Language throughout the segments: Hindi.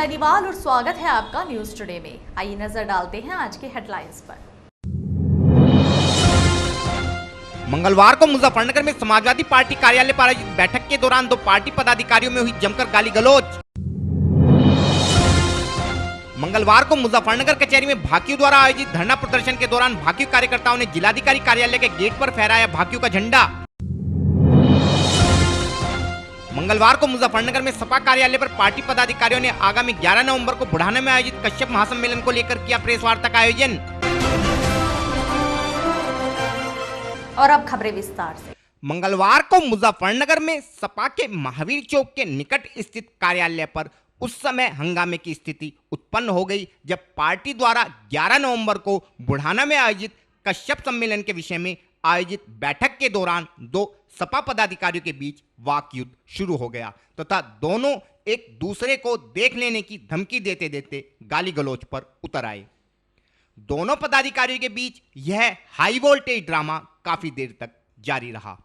बेनीवाल और स्वागत है आपका न्यूज टुडे में। आइए नजर डालते हैं आज के हेडलाइंस पर। मंगलवार को मुजफ्फरनगर में समाजवादी पार्टी कार्यालय पर आयोजित बैठक के दौरान दो पार्टी पदाधिकारियों में हुई जमकर गाली गलौज। मंगलवार को मुजफ्फरनगर कचहरी में भाकियू द्वारा आयोजित धरना प्रदर्शन के दौरान भाकियू कार्यकर्ताओं ने जिलाधिकारी कार्यालय के गेट पर फहराया भाकियू का झंडा। मंगलवार को मुजफ्फरनगर में सपा कार्यालय पर पार्टी पदाधिकारियों ने आगामी 11 नवंबर को बुढ़ाना में आयोजित कश्यप महासम्मेलन को लेकर किया प्रेस वार्ता का आयोजन। और अब खबरें विस्तार से। मंगलवार को मुजफ्फरनगर में सपा के महावीर चौक के निकट स्थित कार्यालय पर उस समय हंगामे की स्थिति उत्पन्न हो गई जब पार्टी द्वारा 11 नवंबर को बुढ़ाना में आयोजित कश्यप सम्मेलन के विषय में आयोजित बैठक के दौरान दो सपा पदाधिकारियों के बीच वाक युद्ध शुरू हो गया तथा दोनों एक दूसरे को देख लेने की धमकी देते देते गाली गलौज पर उतर आए। दोनों पदाधिकारियों के बीच यह हाई वोल्टेज ड्रामा काफी देर तक जारी रहा।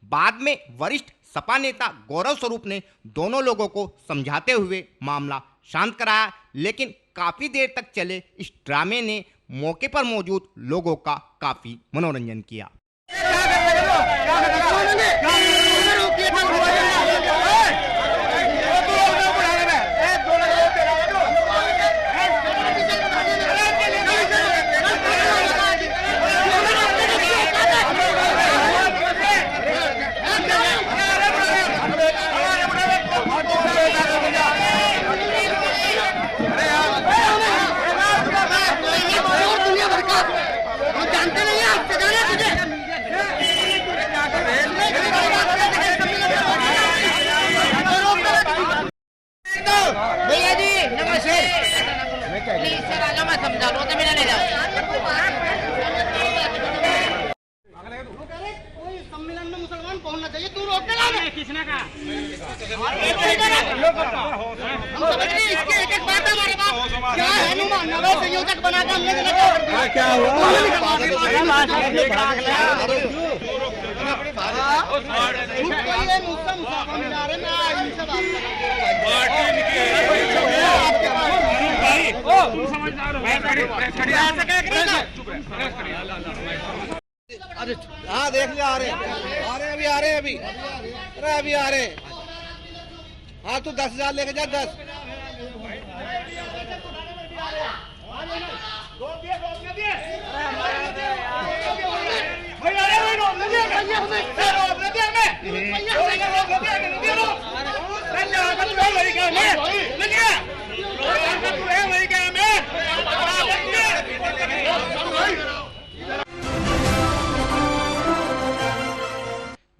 बाद में वरिष्ठ सपा नेता गौरव स्वरूप ने दोनों लोगों को समझाते हुए मामला शांत कराया, लेकिन काफी देर तक चले इस ड्रामे ने मौके पर मौजूद लोगों का काफी मनोरंजन किया। भैया जी नमस्ते। प्लीज सर आगे मत समझा लो तो मेरा ले जाओ। कोई सम्मेलन में मुसलमान पहुंचना चाहिए, तू रोक के ला। किसने कहा? हम समझ रहे हैं इसके एक एक बात हमारे पास क्या है। नुमान नगर संयोजक बनाकर हमने क्या हुआ? हाँ देख लिया, आ रहे अभी अभी आ रहे। हाँ तू 10,000 लेके जा। 10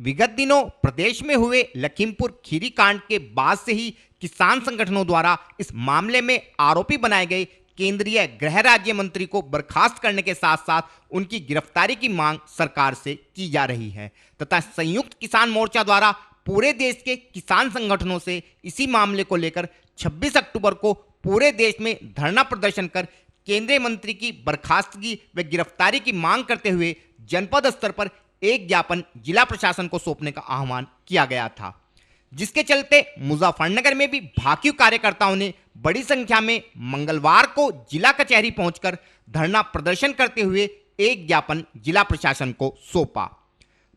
विगत दिनों प्रदेश में हुए लखीमपुर खीरी कांड के बाद से ही किसान संगठनों द्वारा इस मामले में आरोपी बनाए गए केंद्रीय गृह राज्य मंत्री को बर्खास्त करने के साथ साथ उनकी गिरफ्तारी की मांग सरकार से की जा रही है तथा संयुक्त किसान मोर्चा द्वारा पूरे देश के किसान संगठनों से इसी मामले को लेकर 26 अक्टूबर को पूरे देश में धरना प्रदर्शन कर केंद्रीय मंत्री की बर्खास्तगी व गिरफ्तारी की मांग करते हुए जनपद स्तर पर एक ज्ञापन जिला प्रशासन को सौंपने का आह्वान किया गया था, जिसके चलते मुजफ्फरनगर में भी भाकियू कार्यकर्ताओं ने बड़ी संख्या में मंगलवार को जिला कचहरी पहुंचकर धरना प्रदर्शन करते हुए एक ज्ञापन जिला प्रशासन को सौंपा।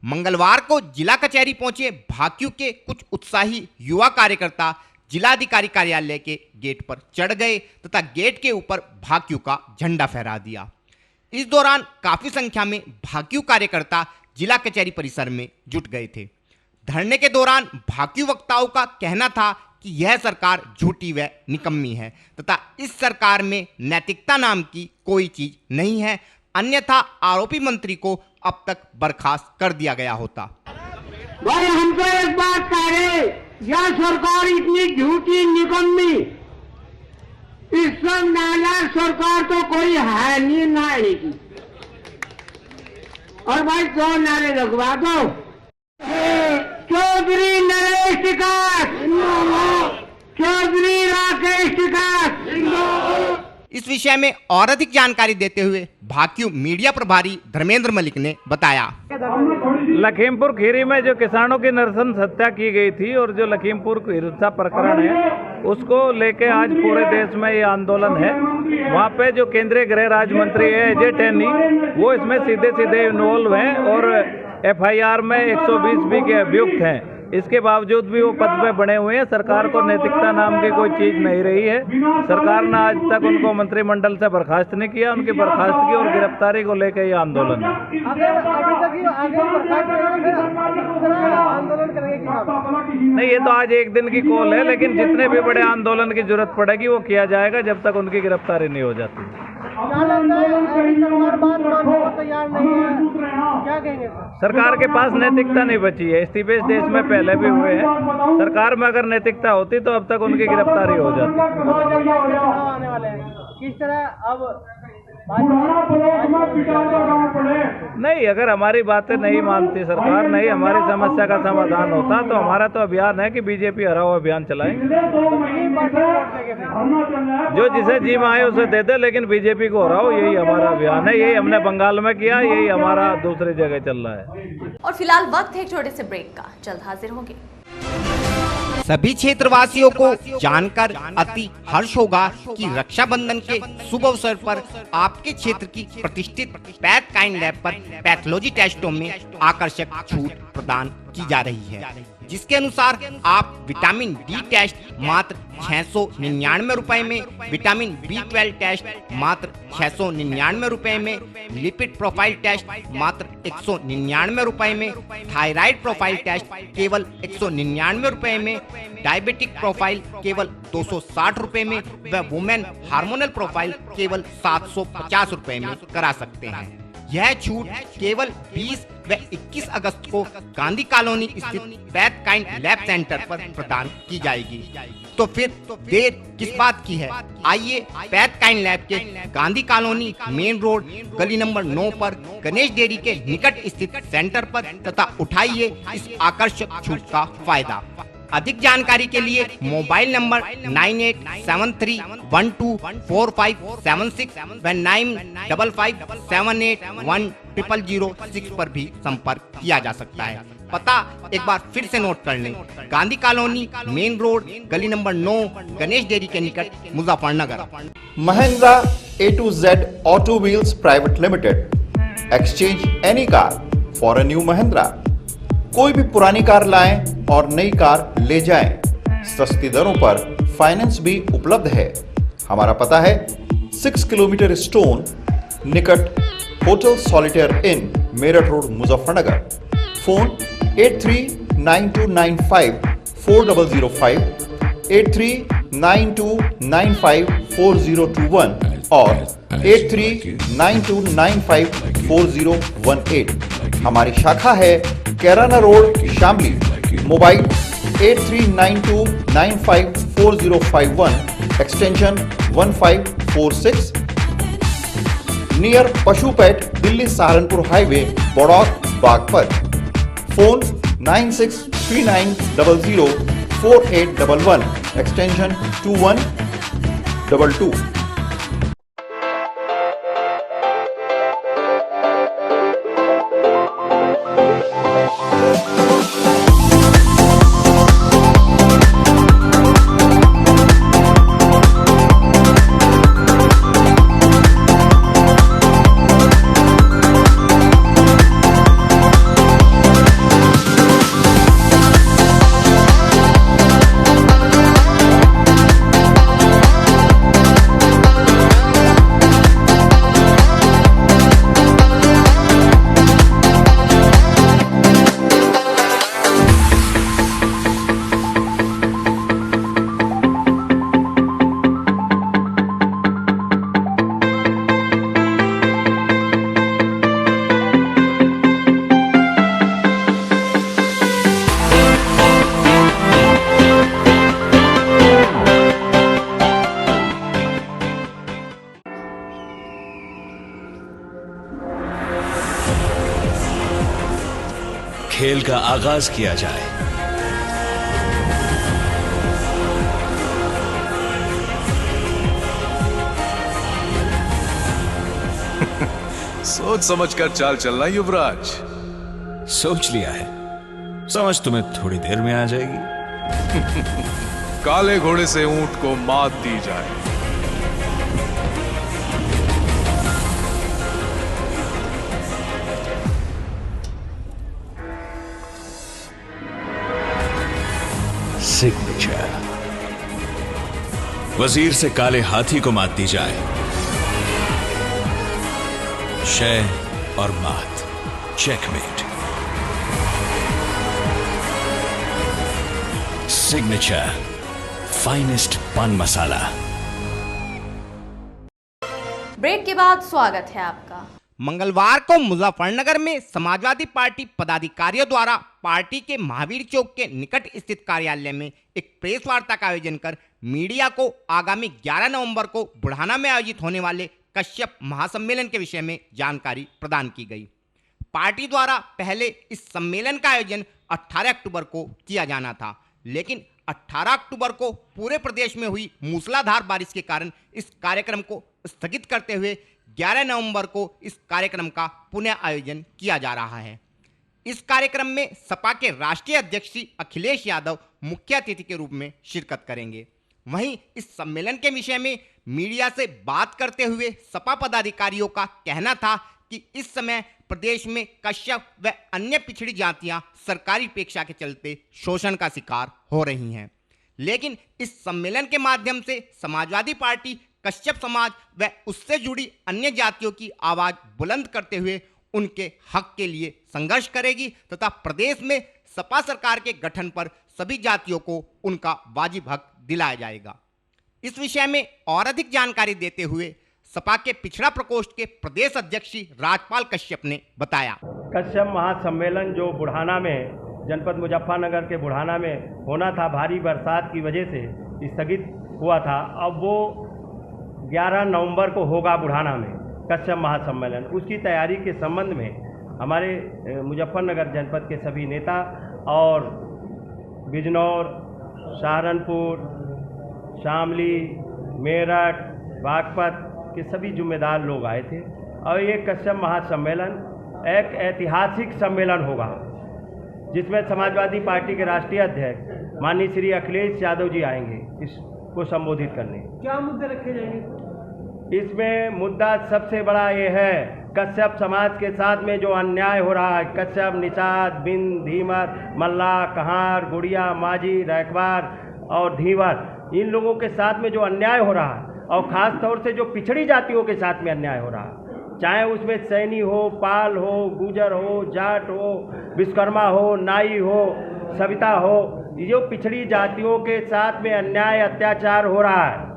मंगलवार को जिला कचहरी पहुंचे भाकियू के कुछ उत्साही युवा कार्यकर्ता जिलाधिकारी कार्यालय के गेट पर चढ़ गए तथा गेट के ऊपर भाकियू का झंडा फहरा दिया। इस दौरान काफी संख्या में भाकियू कार्यकर्ता जिला कचहरी परिसर में जुट गए थे। धरने के दौरान भाकियू वक्ताओं का कहना था कि यह सरकार झूठी व निकम्मी है तथा इस सरकार में नैतिकता नाम की कोई चीज नहीं है, अन्यथा आरोपी मंत्री को अब तक बर्खास्त कर दिया गया होता। भाई हम तो एक बात कह रहे, यह सरकार इतनी झूठी निकम्मी, इस सब नालायक सरकार तो कोई है नहीं नारे की। और भाई 2 नारे लगवा दो। चौधरी नरेश टिकैत, चौधरी राकेश टिकैत, इस विषय में और अधिक जानकारी देते हुए भाकियू मीडिया प्रभारी धर्मेंद्र मलिक ने बताया। लखीमपुर खीरी में जो किसानों की नरसंस हत्या की गई थी और जो लखीमपुर हिंसा प्रकरण है उसको लेके आज पूरे देश में ये आंदोलन है। वहाँ पे जो केंद्रीय गृह राज्य मंत्री है अजय टैनी, वो इसमें सीधे सीधे इन्वॉल्व हैं और FIR में 120B के अभियुक्त हैं। इसके बावजूद भी वो पद पे बने हुए हैं। सरकार को नैतिकता नाम की कोई चीज नहीं रही है। सरकार ने आज तक उनको मंत्रिमंडल से बर्खास्त नहीं किया। उनकी बर्खास्तगी और गिरफ्तारी को लेकर ये आंदोलन है। नहीं, ये तो आज एक दिन की कॉल है, लेकिन जितने भी बड़े आंदोलन की जरूरत पड़ेगी वो किया जाएगा जब तक उनकी गिरफ्तारी नहीं हो जाती। सरकार के पास नैतिकता नहीं बची है। इस्तीफे इस देश में पहले भी हुए हैं। सरकार में अगर नैतिकता होती तो अब तक उनकी गिरफ्तारी हो जाती। किस तरह अब नहीं, अगर हमारी बातें नहीं मानती सरकार, नहीं हमारी समस्या का समाधान होता तो हमारा तो अभियान है कि बीजेपी हराओ अभियान चलाएंगे। जो जिसे जी में आए उसे दे दे, लेकिन बीजेपी को हराओ, यही हमारा अभियान है। यही हमने बंगाल में किया, यही हमारा दूसरी जगह चल रहा है। और फिलहाल वक्त है एक छोटे से ब्रेक का, जल्द हाजिर होंगे। सभी क्षेत्रवासियों को जानकर अति हर्ष होगा कि रक्षाबंधन के शुभ अवसर पर आपके क्षेत्र की प्रतिष्ठित पैथकाइंड लैब पर पैथोलॉजी टेस्टों में आकर्षक छूट प्रदान की जा रही है, जिसके अनुसार आप विटामिन D टेस्ट मात्र 699 रुपए में, विटामिन B12 टेस्ट मात्र 699 रुपए में, लिपिड प्रोफाइल टेस्ट मात्र 199 रुपए में, थायराइड प्रोफाइल टेस्ट केवल 199 रुपए में, डायबिटिक प्रोफाइल केवल 260 रुपए में व वुमेन हार्मोनल प्रोफाइल केवल 750 रुपए में करा सकते हैं। यह छूट केवल 20 व 21 अगस्त को गांधी कॉलोनी स्थित पैथकाइंड लैब सेंटर पर प्रदान की जाएगी। तो फिर देर किस बात की है, आइए पैथकाइंड लैब के गांधी कॉलोनी मेन रोड गली नंबर 9 पर गणेश डेयरी के निकट स्थित सेंटर पर तथा उठाइए इस आकर्षक छूट का फायदा। अधिक जानकारी के लिए मोबाइल नंबर 9873124576 व 9557810006 पर भी संपर्क किया जा सकता है। पता एक बार फिर से नोट कर लें, गांधी कॉलोनी मेन रोड गली नंबर 9 गणेश डेयरी के निकट Muzaffarnagar. Mahindra A to Z Auto Wheels Private Limited, exchange any car for a new Mahindra। कोई भी पुरानी कार लाएं और नई कार ले जाएं। सस्ती दरों पर फाइनेंस भी उपलब्ध है। हमारा पता है 6 किलोमीटर स्टोन निकट hotel Solitaire Inn, Meerut road, Muzaffarnagar. Phone 8392954005, 8392954021 और 8392954018। हमारी शाखा है Kairana road, Shamli. Mobile 8392954051, extension 1546, near पशुपेट, Delhi Saharanpur highway, Baraut, Baghpat. Phone 9639004811, extension 2122। खेल का आगाज किया जाए। सोच समझ कर चाल चलना युवराज। सोच लिया है, समझ तुम्हें थोड़ी देर में आ जाएगी। काले घोड़े से ऊंट को मात दी जाए। सिग्नेचर। वजीर से काले हाथी को मात दी जाए। शय और मात, चेकमेट। सिग्नेचर फाइनेस्ट पान मसाला। ब्रेक के बाद स्वागत है आपका। मंगलवार को मुजफ्फरनगर में समाजवादी पार्टी पदाधिकारियों द्वारा पार्टी के महावीर चौक के निकट स्थित कार्यालय में एक प्रेस वार्ता का आयोजन कर मीडिया को आगामी 11 नवंबर को बुढ़ाना में आयोजित होने वाले कश्यप महासम्मेलन के विषय में जानकारी प्रदान की गई। पार्टी द्वारा पहले इस सम्मेलन का आयोजन 18 अक्टूबर को किया जाना था, लेकिन 18 अक्टूबर को पूरे प्रदेश में हुई मूसलाधार बारिश के कारण इस कार्यक्रम को स्थगित करते हुए 11 नवंबर को इस कार्यक्रम का पुनः आयोजन किया जा रहा है। इस कार्यक्रम में सपा के राष्ट्रीय अध्यक्ष श्री अखिलेश यादव मुख्य अतिथि के रूप में शिरकत करेंगे। वहीं इस सम्मेलन के विषय में मीडिया से बात करते हुए सपा पदाधिकारियों का कहना था कि इस समय प्रदेश में कश्यप व अन्य पिछड़ी जातियां सरकारी अपेक्षा के चलते शोषण का शिकार हो रही हैं, लेकिन इस सम्मेलन के माध्यम से समाजवादी पार्टी कश्यप समाज व उससे जुड़ी अन्य जातियों की आवाज बुलंद करते हुए उनके हक के लिए संघर्ष करेगी तथा प्रदेश में सपा सरकार के गठन पर सभी जातियों को उनका वाजिब हक दिलाया जाएगा। इस विषय में और अधिक जानकारी देते हुए सपा के पिछड़ा प्रकोष्ठ के प्रदेश अध्यक्ष श्री राजपाल कश्यप ने बताया। कश्यप महासम्मेलन जो बुढ़ाना में, जनपद मुजफ्फरनगर के बुढ़ाना में होना था, भारी बरसात की वजह से स्थगित हुआ था। अब वो 11 नवंबर को होगा बुढ़ाना में कश्यप महासम्मेलन। उसकी तैयारी के संबंध में हमारे मुजफ्फरनगर जनपद के सभी नेता और बिजनौर, सहारनपुर, शामली, मेरठ, बागपत के सभी जिम्मेदार लोग आए थे और ये कश्यप महासम्मेलन एक ऐतिहासिक सम्मेलन होगा जिसमें समाजवादी पार्टी के राष्ट्रीय अध्यक्ष माननीय श्री अखिलेश यादव जी आएंगे इसको संबोधित करने। क्या मुद्दे रखे जाएंगे? इसमें मुद्दा सबसे बड़ा ये है कश्यप समाज के साथ में जो अन्याय हो रहा है। कश्यप, निषाद, बिंद, धीमर, मल्ला, कहार, गुड़िया, माझी, रैकबार और धीवर, इन लोगों के साथ में जो अन्याय हो रहा है और ख़ास तौर से जो पिछड़ी जातियों के साथ में अन्याय हो रहा है, चाहे उसमें सैनी हो, पाल हो, गुजर हो, जाट हो, विश्वकर्मा हो, नाई हो, सविता हो, जो पिछड़ी जातियों के साथ में अन्याय अत्याचार हो रहा है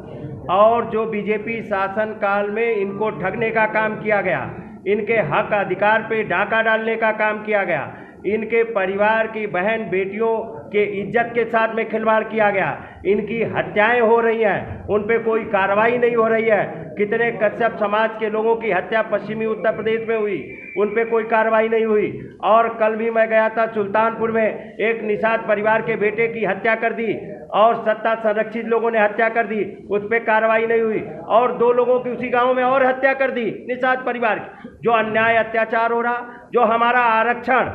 और जो बीजेपी शासन काल में इनको ठगने का काम किया गया, इनके हक अधिकार पे डाका डालने का काम किया गया, इनके परिवार की बहन बेटियों के इज्जत के साथ में खिलवाड़ किया गया, इनकी हत्याएं हो रही हैं, उन पे कोई कार्रवाई नहीं हो रही है। कितने कश्यप समाज के लोगों की हत्या पश्चिमी उत्तर प्रदेश में हुई, उन पे कोई कार्रवाई नहीं हुई। और कल भी मैं गया था सुल्तानपुर में, एक निषाद परिवार के बेटे की हत्या कर दी और सत्ता संरक्षित लोगों ने हत्या कर दी, उस पर कार्रवाई नहीं हुई। और 2 लोगों की उसी गांव में और हत्या कर दी निषाद परिवार की। जो अन्याय अत्याचार हो रहा, जो हमारा आरक्षण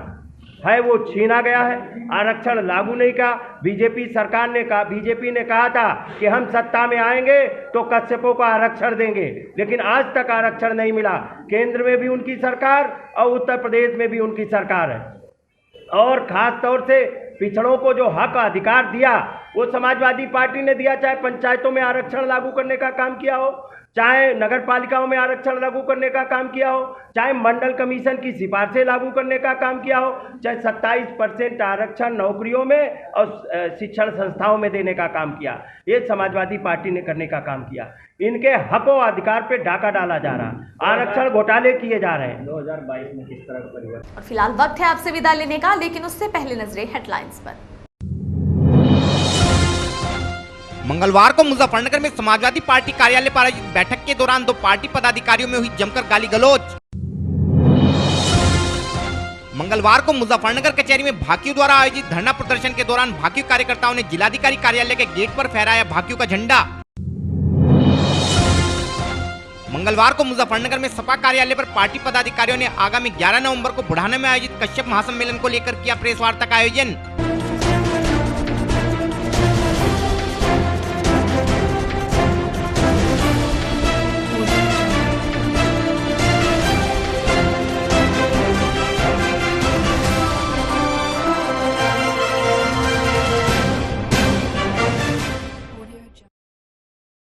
है वो छीना गया है, आरक्षण लागू नहीं का। बीजेपी सरकार ने कहा, बीजेपी ने कहा था कि हम सत्ता में आएंगे तो कश्यपों को आरक्षण देंगे, लेकिन आज तक आरक्षण नहीं मिला। केंद्र में भी उनकी सरकार और उत्तर प्रदेश में भी उनकी सरकार है। और खास तौर से पिछड़ों को जो हक अधिकार दिया वो समाजवादी पार्टी ने दिया, चाहे पंचायतों में आरक्षण लागू करने का काम किया हो, चाहे नगर पालिकाओं में आरक्षण लागू करने का काम किया हो, चाहे मंडल कमीशन की सिफारिशें लागू करने का काम किया हो, चाहे 27% आरक्षण नौकरियों में और शिक्षण संस्थाओं में देने का काम किया। ये समाजवादी पार्टी ने करने का काम किया। इनके हक और अधिकार पे डाका डाला जा रहा, आरक्षण घोटाले किए जा रहे हैं। 2022 में किस तरह का परिवर्तन। और फिलहाल वक्त है आपसे विदा लेने का, लेकिन उससे पहले नजरें हेडलाइंस पर। मंगलवार को मुजफ्फरनगर में समाजवादी पार्टी कार्यालय पर आयोजित बैठक के दौरान 2 पार्टी पदाधिकारियों में हुई जमकर गाली गलौज। मंगलवार को मुजफ्फरनगर कचहरी में भाकियू द्वारा आयोजित धरना प्रदर्शन के दौरान भाकियू कार्यकर्ताओं ने जिलाधिकारी कार्यालय के गेट पर फहराया भाकियू का झंडा। मंगलवार को मुजफ्फरनगर में सपा कार्यालय पर पार्टी पदाधिकारियों ने आगामी 11 नवंबर को बुढ़ाना में आयोजित कश्यप महासम्मेलन को लेकर किया प्रेस वार्ता का आयोजन।